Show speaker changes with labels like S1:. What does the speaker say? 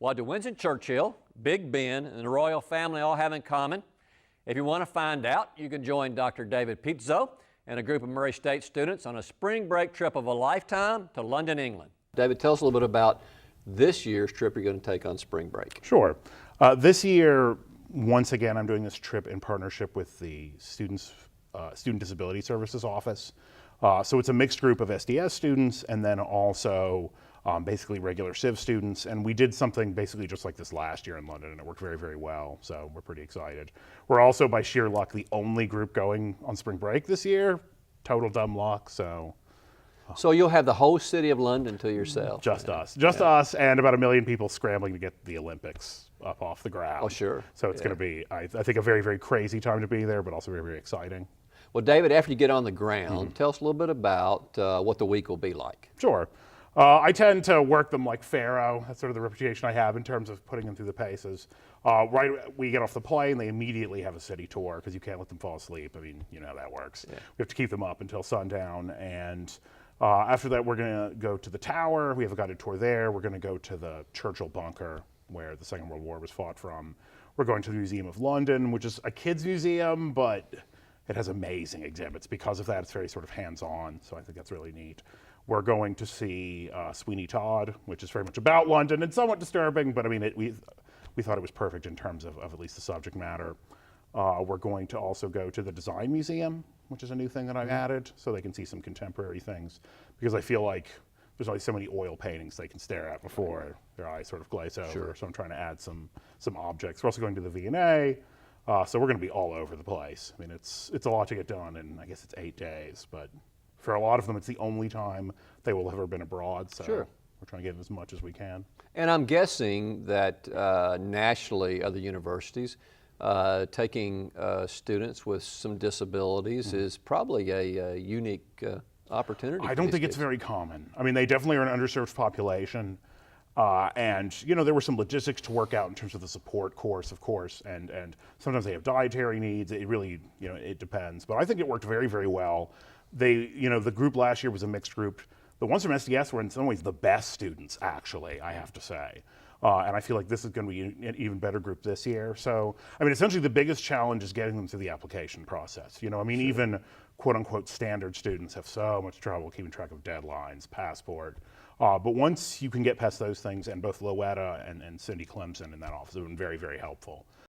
S1: What do Winston Churchill, Big Ben, and the royal family all have in common? If you want to find out, you can join Dr. David Pizzo and a group of Murray State students on a spring break trip of a lifetime to London, England. David, tell us a little bit about this year's trip you're going to take on spring break.
S2: Sure. This year, once again, I'm doing this trip in partnership with the Student Disability Services Office. So it's a mixed group of SDS students and then also basically regular Civ students. And we did something basically just like this last year in London, and it worked very, very well. So we're pretty excited. We're also, by sheer luck, the only group going on spring break this year. Total dumb luck. So
S1: you'll have the whole city of London to yourself.
S2: Just us, and about 1 million people scrambling to get the Olympics up off the ground.
S1: Oh, sure.
S2: So it's going to be, I think, a very, very crazy time to be there, but also very, very exciting.
S1: Well, David, after you get on the ground, tell us a little bit about what the week will be like.
S2: Sure. I tend to work them like Pharaoh. That's sort of the reputation I have in terms of putting them through the paces. Right, we get off the plane, they immediately have a city tour because you can't let them fall asleep. I mean, you know how that works. Yeah. We have to keep them up until sundown, and after that, we're going to go to the tower. We have a guided tour there. We're going to go to the Churchill bunker where the Second World War was fought from. We're going to the Museum of London, which is a kids' museum, but it has amazing exhibits. Because of that, it's very sort of hands-on, so I think that's really neat. We're going to see Sweeney Todd, which is very much about London and somewhat disturbing, but I mean, we thought it was perfect in terms of at least the subject matter. We're going to also go to the Design Museum, which is a new thing that I've added, so they can see some contemporary things, because I feel like there's only so many oil paintings they can stare at before their eyes sort of glaze over. Sure. So I'm trying to add some objects. We're also going to the V&A, so we're going to be all over the place. I mean, it's a lot to get done, and I guess it's 8 days, but for a lot of them, it's the only time they will have ever been abroad, so
S1: sure.
S2: We're trying to get as much as we can.
S1: And I'm guessing that nationally, other universities taking students with some disabilities is probably a unique opportunity.
S2: I don't think it's very common. I mean, they definitely are an underserved population. And, you know, there were some logistics to work out in terms of the support course, of course, and sometimes they have dietary needs. It really, you know, it depends. But I think it worked very, very well. The group last year was a mixed group. The ones from SDS were in some ways the best students, actually, I have to say. And I feel like this is going to be an even better group this year. So, I mean, essentially the biggest challenge is getting them through the application process. You know, I mean, sure. Even quote unquote standard students have so much trouble keeping track of deadlines, passport. But once you can get past those things, and both Loetta and Cindy Clemson in that office have been very, very helpful.